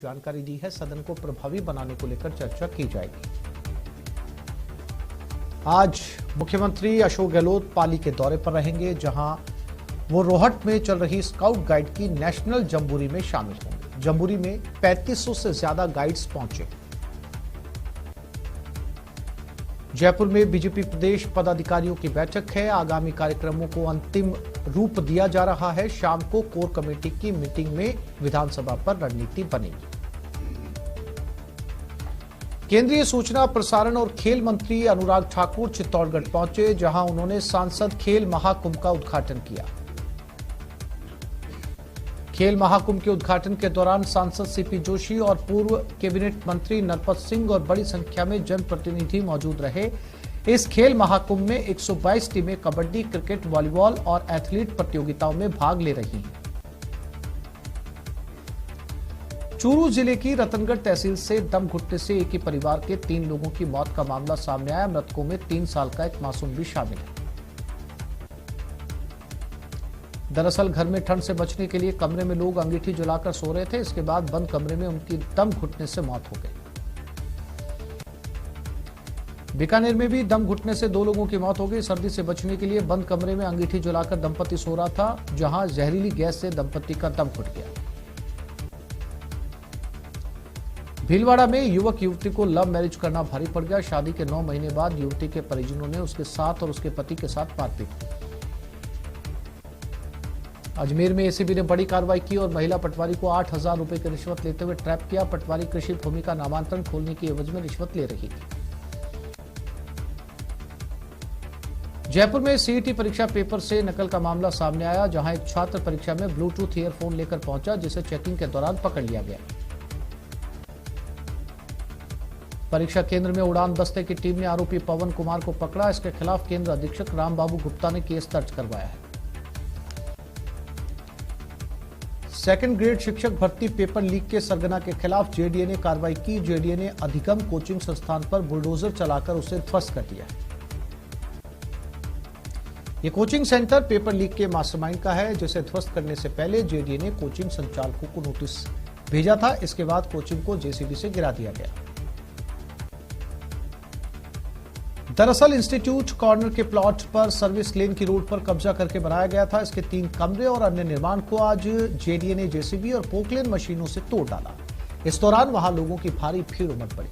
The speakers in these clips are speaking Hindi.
जानकारी दी है। सदन को प्रभावी बनाने को लेकर चर्चा की जाएगी। आज मुख्यमंत्री अशोक गहलोत पाली के दौरे पर रहेंगे, जहां वो रोहट में चल रही स्काउट गाइड की नेशनल जम्बूरी में शामिल होंगे। जम्बूरी में 3500 से ज्यादा गाइड्स पहुंचे। जयपुर में बीजेपी प्रदेश पदाधिकारियों की बैठक है। आगामी कार्यक्रमों को अंतिम रूप दिया जा रहा है। शाम को कोर कमेटी की मीटिंग में विधानसभा पर रणनीति बनेगी। केंद्रीय सूचना प्रसारण और खेल मंत्री अनुराग ठाकुर चित्तौड़गढ़ पहुंचे, जहां उन्होंने सांसद खेल महाकुंभ का उद्घाटन किया। खेल महाकुंभ के उद्घाटन के दौरान सांसद सीपी जोशी और पूर्व कैबिनेट मंत्री नरपत सिंह और बड़ी संख्या में जनप्रतिनिधि मौजूद रहे। इस खेल महाकुंभ में 122 टीमें कबड्डी, क्रिकेट, वॉलीबॉल और एथलीट प्रतियोगिताओं में भाग ले रही हैं। चूरू जिले की रतनगढ़ तहसील से दम घुटने से एक ही परिवार के 3 लोगों की मौत का मामला सामने आया। मृतकों में 3 साल का एक मासूम भी शामिल है। दरअसल घर में ठंड से बचने के लिए कमरे में लोग अंगीठी जलाकर सो रहे थे। इसके बाद बंद कमरे में उनकी दम घुटने से मौत हो गई। बीकानेर में भी दम घुटने से 2 लोगों की मौत हो गई। सर्दी से बचने के लिए बंद कमरे में अंगीठी जलाकर दंपति सो रहा था, जहां जहरीली गैस से दंपति का दम घुट गया। भीलवाड़ा में युवक युवती को लव मैरिज करना भारी पड़ गया। शादी के 9 महीने बाद युवती के परिजनों ने उसके साथ और उसके पति के साथ मारपीट की। अजमेर में एसीबी ने बड़ी कार्रवाई की और महिला पटवारी को 8000 रुपए की रिश्वत लेते हुए ट्रैप किया। पटवारी कृषि भूमि का नामांतरण खोलने की एवज में रिश्वत ले रही थी। जयपुर में सीईटी परीक्षा पेपर से नकल का मामला सामने आया, जहां एक छात्र परीक्षा में ब्लूटूथ ईयरफोन लेकर पहुंचा, जिसे चेकिंग के दौरान पकड़ लिया गया। परीक्षा केंद्र में उड़ान दस्ते की टीम ने आरोपी पवन कुमार को पकड़ा। इसके खिलाफ केंद्र अधीक्षक रामबाबू गुप्ता ने केस दर्ज करवाया है। सेकंड ग्रेड शिक्षक भर्ती पेपर लीक के सरगना के खिलाफ जेडीए ने कार्रवाई की। जेडीए ने अधिगम कोचिंग संस्थान पर बुलडोजर चलाकर उसे ध्वस्त कर दिया। यह कोचिंग सेंटर पेपर लीक के मास्टरमाइंड का है, जिसे ध्वस्त करने से पहले जेडीए ने कोचिंग संचालकों को नोटिस भेजा था। इसके बाद कोचिंग को जेसीबी से गिरा दिया गया। दरअसल इंस्टीट्यूट कॉर्नर के प्लॉट पर सर्विस लेन की रोड पर कब्जा करके बनाया गया था। इसके 3 कमरे और अन्य निर्माण को आज जेडीए ने जेसीबी और पोकलेन मशीनों से तोड़ डाला। इस दौरान वहां लोगों की भारी भीड़ उमड़ पड़ी।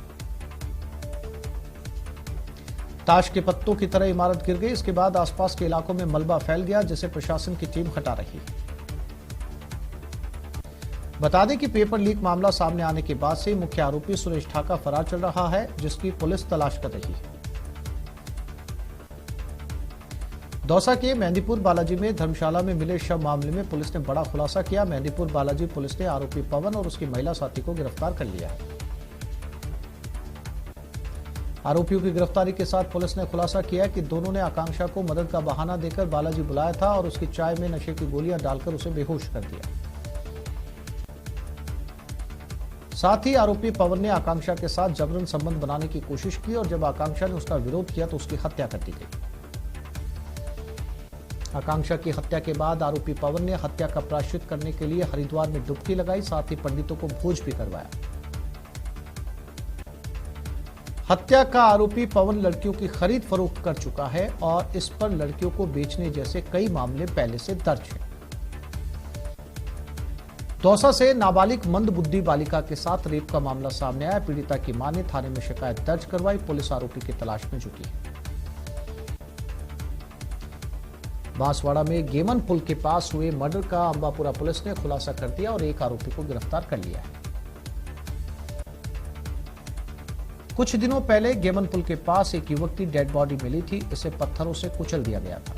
ताश के पत्तों की तरह इमारत गिर गई। इसके बाद आसपास के इलाकों में मलबा फैल गया, जिसे प्रशासन की टीम हटा रही है। बता दें कि पेपर लीक मामला सामने आने के बाद से मुख्य आरोपी सुरेश ठाका फरार चल रहा है, जिसकी पुलिस तलाश कर रही है। दौसा के मेहंदीपुर बालाजी में धर्मशाला में मिले शव मामले में पुलिस ने बड़ा खुलासा किया। मेहंदीपुर बालाजी पुलिस ने आरोपी पवन और उसकी महिला साथी को गिरफ्तार कर लिया है। आरोपियों की गिरफ्तारी के साथ पुलिस ने खुलासा किया कि दोनों ने आकांक्षा को मदद का बहाना देकर बालाजी बुलाया था और उसकी चाय में नशे की गोलियां डालकर उसे बेहोश कर दिया। साथ ही आरोपी पवन ने आकांक्षा के साथ जबरन संबंध बनाने की कोशिश की और जब आकांक्षा ने उसका विरोध किया तो उसकी हत्या कर दी गई। आकांक्षा की हत्या के बाद आरोपी पवन ने हत्या का प्रायश्चित करने के लिए हरिद्वार में डुबकी लगाई। साथ ही पंडितों को भोज भी करवाया। हत्या का आरोपी पवन लड़कियों की खरीद फरोख्त कर चुका है और इस पर लड़कियों को बेचने जैसे कई मामले पहले से दर्ज हैं। दौसा से नाबालिग मंदबुद्धि बालिका के साथ रेप का मामला सामने आया। पीड़िता की मां ने थाने में शिकायत दर्ज करवाई। पुलिस आरोपी की तलाश में जुटी है। बांसवाड़ा में गेमन पुल के पास हुए मर्डर का अंबापुरा पुलिस ने खुलासा कर दिया और एक आरोपी को गिरफ्तार कर लिया है। कुछ दिनों पहले गेमन पुल के पास एक युवक की डेड बॉडी मिली थी। इसे पत्थरों से कुचल दिया गया था।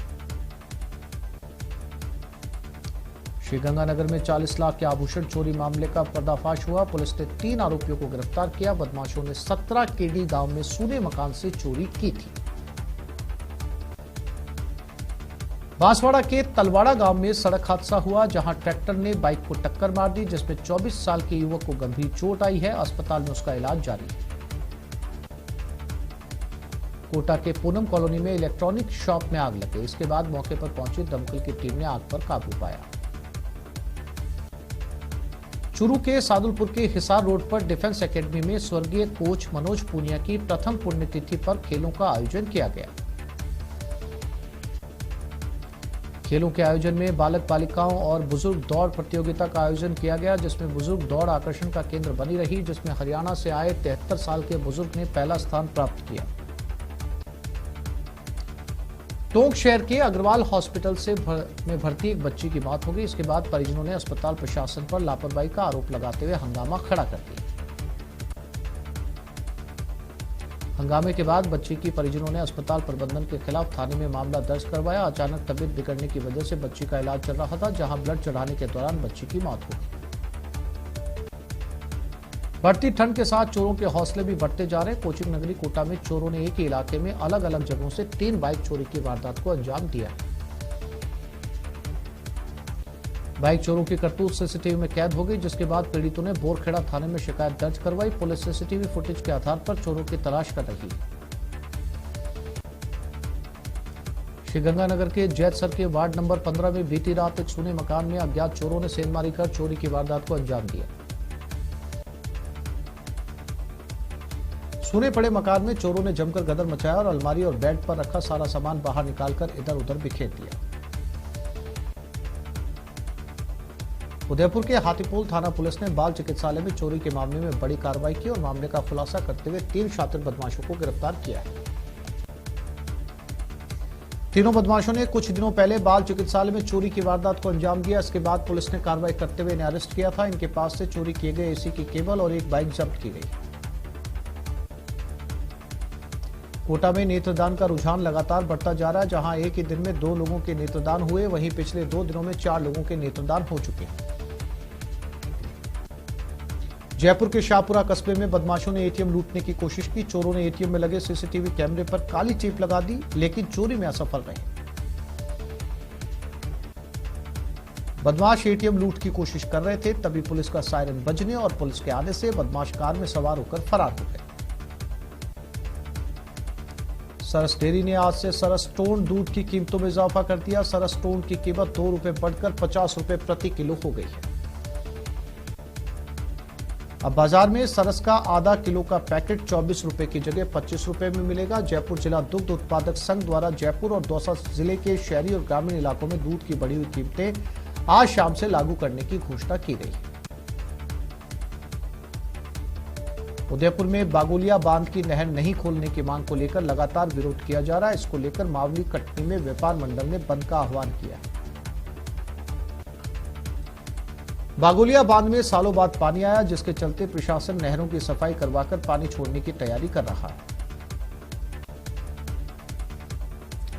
श्रीगंगानगर में 40 लाख के आभूषण चोरी मामले का पर्दाफाश हुआ। पुलिस ने 3 आरोपियों को गिरफ्तार किया। बदमाशों ने 17 केडी गांव में सूने मकान से चोरी की थी। बांसवाड़ा के तलवाड़ा गांव में सड़क हादसा हुआ, जहां ट्रैक्टर ने बाइक को टक्कर मार दी, जिसमें 24 साल के युवक को गंभीर चोट आई है। अस्पताल में उसका इलाज जारी है। कोटा के पूनम कॉलोनी में इलेक्ट्रॉनिक शॉप में आग लग गई। इसके बाद मौके पर पहुंची दमकल की टीम ने आग पर काबू पाया। चूरू के सादुलपुर के हिसार रोड पर डिफेंस एकेडमी में स्वर्गीय कोच मनोज पूनिया की प्रथम पुण्यतिथि पर खेलों का आयोजन किया गया। खेलों के आयोजन में बालक बालिकाओं और बुजुर्ग दौड़ प्रतियोगिता का आयोजन किया गया, जिसमें बुजुर्ग दौड़ आकर्षण का केंद्र बनी रही, जिसमें हरियाणा से आए 73 साल के बुजुर्ग ने पहला स्थान प्राप्त किया। टोंक शहर के अग्रवाल हॉस्पिटल में भर्ती एक बच्ची की मौत हो गई। इसके बाद परिजनों ने अस्पताल प्रशासन पर लापरवाही का आरोप लगाते हुए हंगामा खड़ा कर दिया। हंगामे के बाद बच्ची की परिजनों ने अस्पताल प्रबंधन के खिलाफ थाने में मामला दर्ज करवाया। अचानक तबीयत बिगड़ने की वजह से बच्ची का इलाज चल रहा था, जहां ब्लड चढ़ाने के दौरान बच्ची की मौत हो गई। बढ़ती ठंड के साथ चोरों के हौसले भी बढ़ते जा रहे। कोचिंग नगरी कोटा में चोरों ने एक ही इलाके में अलग अलग जगहों से 3 बाइक चोरी की वारदात को अंजाम दिया। बाइक चोरों की करतूत सीसीटीवी में कैद हो गई, जिसके बाद पीड़ितों ने बोरखेड़ा थाने में शिकायत दर्ज करवाई। पुलिस सीसीटीवी फुटेज के आधार पर चोरों की तलाश कर रही है। श्रीगंगानगर के जैतसर के वार्ड नंबर 15 में बीती रात एक सूने मकान में अज्ञात चोरों ने सेंधमारी कर चोरी की वारदात को अंजाम दिया। सूने पड़े मकान में चोरों ने जमकर गदर मचाया और अलमारी और बेड पर रखा सारा सामान बाहर निकालकर इधर उधर बिखेर दिया। उदयपुर के हाथीपोल थाना पुलिस ने बाल चिकित्सालय में चोरी के मामले में बड़ी कार्रवाई की और मामले का खुलासा करते हुए 3 शातिर बदमाशों को गिरफ्तार किया है। तीनों बदमाशों ने कुछ दिनों पहले बाल चिकित्सालय में चोरी की वारदात को अंजाम दिया। इसके बाद पुलिस ने कार्रवाई करते हुए इन्हें अरेस्ट किया था। इनके पास से चोरी किए गए एसी की केबल और एक बाइक जब्त की गई। कोटा में नेत्रदान का रुझान लगातार बढ़ता जा रहा है, जहां एक ही दिन में 2 लोगों के नेत्रदान हुए, वहीं पिछले 2 दिनों में 4 लोगों के नेत्रदान हो चुके हैं। जयपुर के शाहपुरा कस्बे में बदमाशों ने एटीएम लूटने की कोशिश की। चोरों ने एटीएम में लगे सीसीटीवी कैमरे पर काली टेप लगा दी, लेकिन चोरी में असफल रहे। बदमाश एटीएम लूट की कोशिश कर रहे थे, तभी पुलिस का सायरन बजने और पुलिस के आने से बदमाश कार में सवार होकर फरार हो गए। सरस डेयरी ने आज से सरस टोन दूध की कीमतों में इजाफा कर दिया। सरस टोन की कीमत 2 रुपए बढ़कर 50 रुपए प्रति किलो हो गई है। अब बाजार में सरस का आधा किलो का पैकेट 24 रुपए की जगह 25 रुपए में मिलेगा। जयपुर जिला दुग्ध उत्पादक संघ द्वारा जयपुर और दौसा जिले के शहरी और ग्रामीण इलाकों में दूध की बढ़ी हुई कीमतें आज शाम से लागू करने की घोषणा की गई है। उदयपुर में बागोलिया बांध की नहर नहीं खोलने की मांग को लेकर लगातार विरोध किया जा रहा है। इसको लेकर मावली कटनी में व्यापार मंडल ने बंद का आह्वान किया है। बागोलिया बांध में सालों बाद पानी आया, जिसके चलते प्रशासन नहरों की सफाई करवाकर पानी छोड़ने की तैयारी कर रहा है।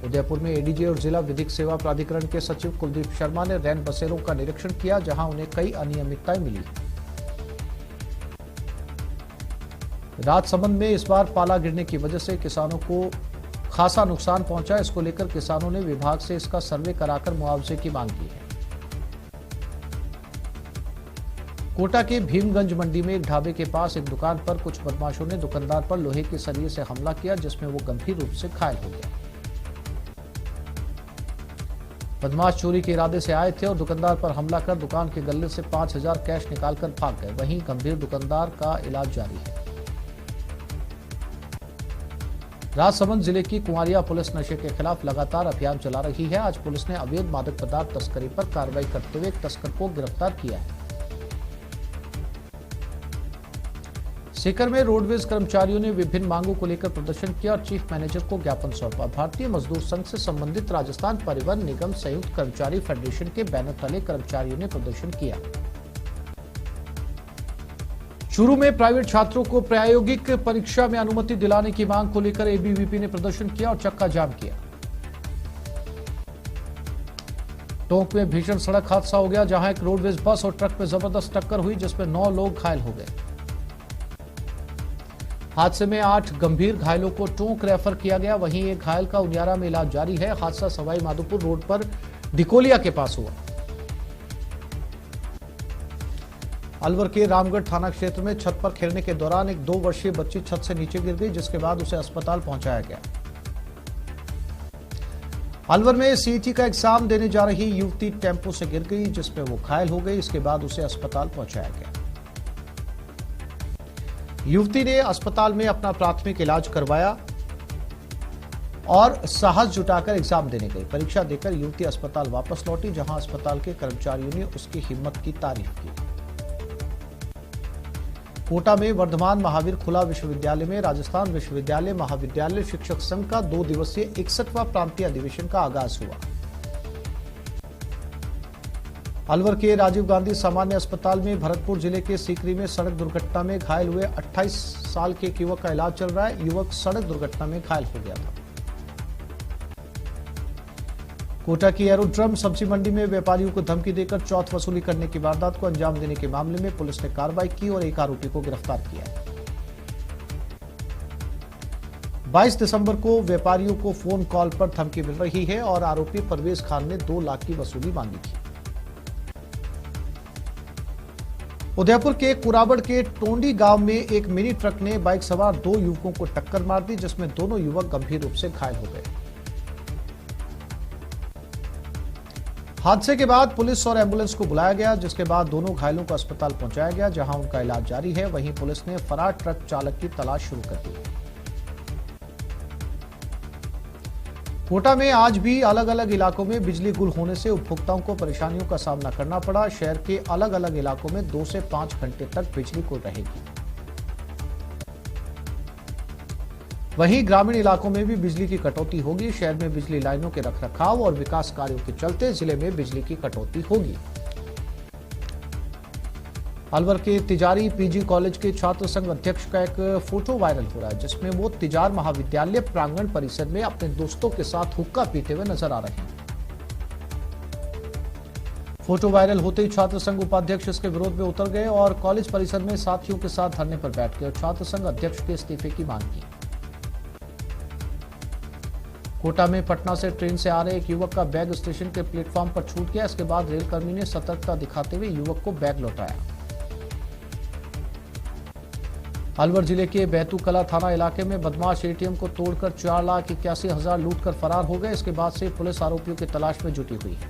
उदयपुर में एडीजे और जिला विधिक सेवा प्राधिकरण के सचिव कुलदीप शर्मा ने रैन बसेरों का निरीक्षण किया, जहां उन्हें कई अनियमितताएं मिली। राजसमंद में इस बार पाला गिरने की वजह से किसानों को खासा नुकसान पहुंचा। इसको लेकर किसानों ने विभाग से इसका सर्वे कराकर मुआवजे की मांग की है। कोटा के भीमगंज मंडी में एक ढाबे के पास एक दुकान पर कुछ बदमाशों ने दुकानदार पर लोहे के सरिये से हमला किया, जिसमें वो गंभीर रूप से घायल हो गया। बदमाश चोरी के इरादे से आए थे और दुकानदार पर हमला कर दुकान के गल्ले से 5000 कैश निकालकर भाग गए। वहीं गंभीर दुकानदार का इलाज जारी है। राजसमंद जिले की कुंवारिया पुलिस नशे के खिलाफ लगातार अभियान चला रही है। आज पुलिस ने अवैध मादक पदार्थ तस्करी पर कार्रवाई करते हुए एक तस्कर को गिरफ्तार किया है। सीकर में रोडवेज कर्मचारियों ने विभिन्न मांगों को लेकर प्रदर्शन किया और चीफ मैनेजर को ज्ञापन सौंपा। भारतीय मजदूर संघ से संबंधित राजस्थान परिवहन निगम संयुक्त कर्मचारी फेडरेशन के बैनर तले कर्मचारियों ने प्रदर्शन किया। चूरू में प्राइवेट छात्रों को प्रायोगिक परीक्षा में अनुमति दिलाने की मांग को लेकर एबीवीपी ने प्रदर्शन किया और चक्का जाम किया। टोंक में भीषण सड़क हादसा हो गया, जहां एक रोडवेज बस और ट्रक में जबरदस्त टक्कर हुई, जिसमें 9 लोग घायल हो गए। हादसे में 8 गंभीर घायलों को टोंक रेफर किया गया। वहीं एक घायल का उनियारा में इलाज जारी है। हादसा सवाई माधोपुर रोड पर डिकोलिया के पास हुआ। अलवर के रामगढ़ थाना क्षेत्र में छत पर खेलने के दौरान एक 2 वर्षीय बच्ची छत से नीचे गिर गई, जिसके बाद उसे अस्पताल पहुंचाया गया। अलवर में सीईटी का एग्जाम देने जा रही युवती टेंपो से गिर गई, जिसमें वो घायल हो गई। इसके बाद उसे अस्पताल पहुंचाया गया। युवती ने अस्पताल में अपना प्राथमिक इलाज करवाया और साहस जुटाकर एग्जाम देने गई। परीक्षा देकर युवती अस्पताल वापस लौटी, जहां अस्पताल के कर्मचारियों ने उसकी हिम्मत की तारीफ की। कोटा में वर्धमान महावीर खुला विश्वविद्यालय में राजस्थान विश्वविद्यालय महाविद्यालय शिक्षक संघ का 2 दिवसीय 61वां प्रांतीय अधिवेशन का आगाज हुआ। अलवर के राजीव गांधी सामान्य अस्पताल में भरतपुर जिले के सीकरी में सड़क दुर्घटना में घायल हुए 28 साल के एक युवक का इलाज चल रहा है। युवक सड़क दुर्घटना में घायल हो गया था। कोटा की एरोड्रम सब्जी मंडी में व्यापारियों को धमकी देकर चौथ वसूली करने की वारदात को अंजाम देने के मामले में पुलिस ने कार्रवाई की और एक आरोपी को गिरफ्तार किया है। 22 दिसंबर को व्यापारियों को फोन कॉल पर धमकी मिल रही है और आरोपी परवेज खान ने 2 लाख की वसूली मांगी थी। उदयपुर के कुराबड़ के टोंडी गांव में एक मिनी ट्रक ने बाइक सवार 2 युवकों को टक्कर मार दी, जिसमें दोनों युवक गंभीर रूप से घायल हो गए। हादसे के बाद पुलिस और एम्बुलेंस को बुलाया गया, जिसके बाद दोनों घायलों को अस्पताल पहुंचाया गया, जहां उनका इलाज जारी है। वहीं पुलिस ने फरार ट्रक चालक की तलाश शुरू कर दी। कोटा में आज भी अलग अलग इलाकों में बिजली गुल होने से उपभोक्ताओं को परेशानियों का सामना करना पड़ा। शहर के अलग अलग इलाकों में 2 से 5 घंटे तक बिजली गुल रहेगी। वहीं ग्रामीण इलाकों में भी बिजली की कटौती होगी। शहर में बिजली लाइनों के रखरखाव और विकास कार्यों के चलते जिले में बिजली की कटौती होगी। अलवर के तिजारी पीजी कॉलेज के छात्र संघ अध्यक्ष का एक फोटो वायरल हो रहा है, जिसमें वो तिजार महाविद्यालय प्रांगण परिसर में अपने दोस्तों के साथ हुक्का पीते हुए नजर आ रहे हैं। फोटो वायरल होते ही छात्र संघ उपाध्यक्ष इसके विरोध में उतर गए और कॉलेज परिसर में साथियों के साथ धरने पर बैठ गए और छात्र संघ अध्यक्ष के इस्तीफे की मांग की। कोटा में पटना से ट्रेन से आ रहे एक युवक का बैग स्टेशन के प्लेटफॉर्म पर छूट गया। इसके बाद रेलकर्मी ने सतर्कता दिखाते हुए युवक को बैग लौटाया। अलवर जिले के बैतूकला थाना इलाके में बदमाश एटीएम को तोड़कर 4,81,000 लूटकर फरार हो गए। इसके बाद से पुलिस आरोपियों की तलाश में जुटी हुई है।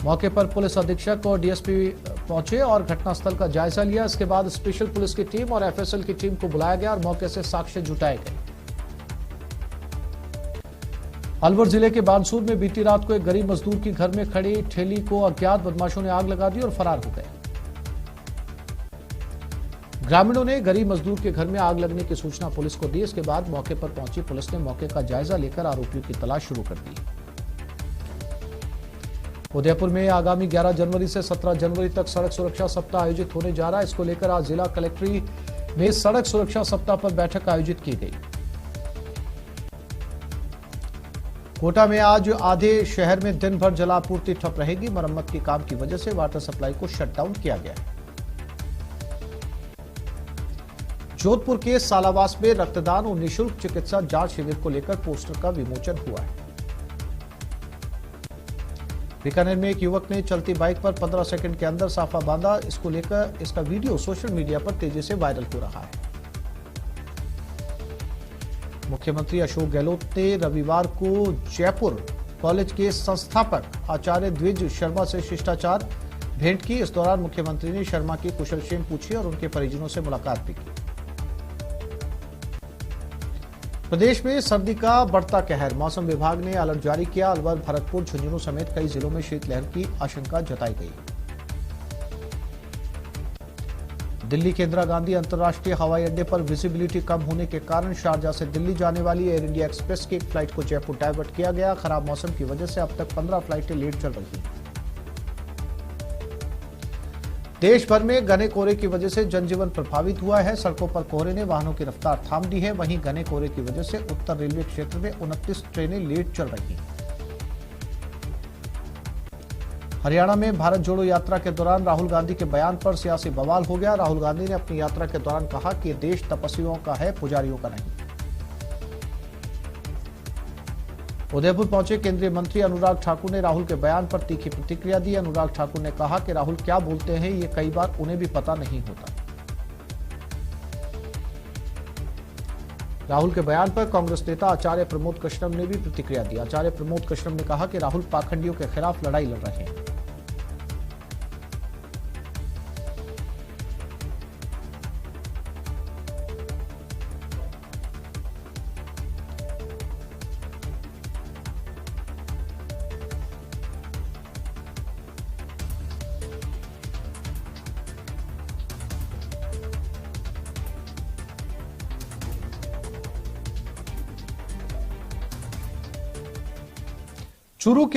मौके पर पुलिस अधीक्षक और डीएसपी पहुंचे और घटनास्थल का जायजा लिया। इसके बाद स्पेशल पुलिस की टीम और एफएसएल की टीम को बुलाया गया और मौके से साक्ष्य जुटाए गए। अलवर जिले के बानसूर में बीती रात को एक गरीब मजदूर की घर में खड़ी ठेली को अज्ञात बदमाशों ने आग लगा दी और फरार हो गए। ग्रामीणों ने गरीब मजदूर के घर में आग लगने की सूचना पुलिस को दी। इसके बाद मौके पर पहुंची पुलिस ने मौके का जायजा लेकर आरोपियों की तलाश शुरू कर दी। उदयपुर में आगामी 11 जनवरी से 17 जनवरी तक सड़क सुरक्षा सप्ताह आयोजित होने जा रहा है। इसको लेकर आज जिला कलेक्ट्रेट में सड़क सुरक्षा सप्ताह पर बैठक आयोजित की गई। कोटा में आज आधे शहर में दिन भर जलापूर्ति ठप रहेगी। मरम्मत के काम की वजह से वाटर सप्लाई को शटडाउन किया गया है। जोधपुर के सालावास में रक्तदान और निःशुल्क चिकित्सा जांच शिविर को लेकर पोस्टर का विमोचन हुआ है। बीकानेर में एक युवक ने चलती बाइक पर 15 सेकंड के अंदर साफा बांधा। इसको लेकर इसका वीडियो सोशल मीडिया पर तेजी से वायरल हो रहा है। मुख्यमंत्री अशोक गहलोत ने रविवार को जयपुर कॉलेज के संस्थापक आचार्य द्विज शर्मा से शिष्टाचार भेंट की। इस दौरान मुख्यमंत्री ने शर्मा की कुशलक्षेम पूछी और उनके परिजनों से मुलाकात भी की। प्रदेश में सर्दी का बढ़ता कहर, मौसम विभाग ने अलर्ट जारी किया। अलवर, भरतपुर, झुंझुनू समेत कई जिलों में शीतलहर की आशंका जताई गई। दिल्ली के इंदिरा गांधी अंतर्राष्ट्रीय हवाई अड्डे पर विजिबिलिटी कम होने के कारण शारजा से दिल्ली जाने वाली एयर इंडिया एक्सप्रेस की एक फ्लाइट को जयपुर डायवर्ट किया गया। खराब मौसम की वजह से अब तक 15 फ्लाइटें लेट चल रही हैं। देश भर में घने कोहरे की वजह से जनजीवन प्रभावित हुआ है। सड़कों पर कोहरे ने वाहनों की रफ्तार थाम दी है। वहीं घने कोहरे की वजह से उत्तर रेलवे क्षेत्र में 29 ट्रेनें लेट चल रही हैं। हरियाणा में भारत जोड़ो यात्रा के दौरान राहुल गांधी के बयान पर सियासी बवाल हो गया। राहुल गांधी ने अपनी यात्रा के दौरान कहा कि यह देश तपस्वियों का है, पुजारियों का नहीं। उदयपुर पहुंचे केंद्रीय मंत्री अनुराग ठाकुर ने राहुल के बयान पर तीखी प्रतिक्रिया दी। अनुराग ठाकुर ने कहा कि राहुल क्या बोलते हैं ये कई बार उन्हें भी पता नहीं होता। राहुल के बयान पर कांग्रेस नेता आचार्य प्रमोद कश्यप ने भी प्रतिक्रिया दी। आचार्य प्रमोद कश्यप ने कहा कि राहुल पाखंडियों के खिलाफ लड़ाई लड़ रहे हैं। चूरू के